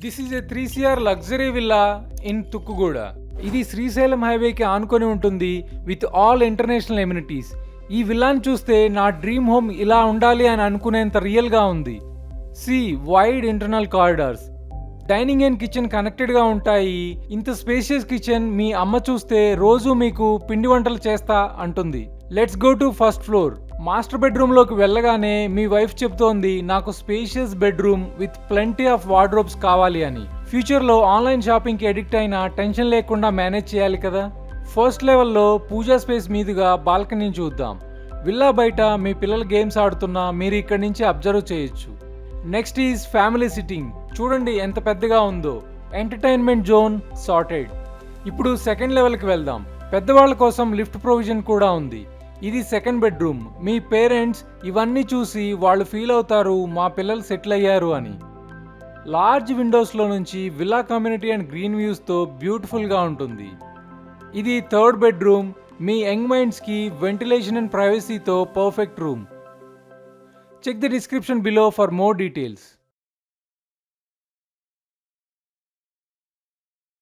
This is a 3 CR luxury villa in Tukkuguda. ఇది శ్రీశైలం హైవేకి ఆనుకొని ఉంటుంది విత్ ఆల్ ఇంటర్నేషనల్ ఎమ్యూనిటీస్. ఈ విల్లాని చూస్తే నా డ్రీమ్ హోమ్ ఇలా ఉండాలి అని అనుకునేంత రియల్గా ఉంది. See wide internal corridors, dining and kitchen కనెక్టెడ్గా ఉంటాయి. ఇంత స్పేషియస్ కిచెన్ మీ అమ్మ చూస్తే రోజు మీకు పిండి వంటలు చేస్తా అంటుంది. Let's go to first floor. Master బెడ్రూమ్లోకి వెళ్ళగానే మీ వైఫ్ చెప్తోంది నాకు spacious bedroom with plenty of wardrobes కావాలి అని. ఫ్యూచర్లో ఆన్లైన్ షాపింగ్కి ఎడిక్ట్ అయినా టెన్షన్ లేకుండా మేనేజ్ చేయాలి కదా. ఫస్ట్ లెవెల్లో పూజా స్పేస్ మీదుగా బాల్కనీని చూద్దాం. విల్లా బయట మీ పిల్లలు గేమ్స్ ఆడుతున్నా మీరు ఇక్కడి నుంచి అబ్జర్వ్ చేయొచ్చు. Next is family sitting. చూడండి ఎంత పెద్దగా ఉందో. Entertainment zone sorted. ఇప్పుడు సెకండ్ లెవెల్కి వెళ్దాం. పెద్దవాళ్ళ కోసం లిఫ్ట్ ప్రొవిజన్ కూడా ఉంది. ఇది సెకండ్ బెడ్రూమ్. మీ పేరెంట్స్ ఇవన్నీ చూసి వాళ్ళు ఫీల్ అవుతారు మా పిల్లలు సెటిల్ అయ్యారు అని. లార్జ్ విండోస్లో నుంచి విల్లా కమ్యూనిటీ అండ్ గ్రీన్ వ్యూస్తో బ్యూటిఫుల్గా ఉంటుంది. ఇది థర్డ్ బెడ్రూమ్. మీ యంగ్ మైండ్స్కి వెంటిలేషన్ అండ్ ప్రైవసీతో perfect room. Check the description below for more details.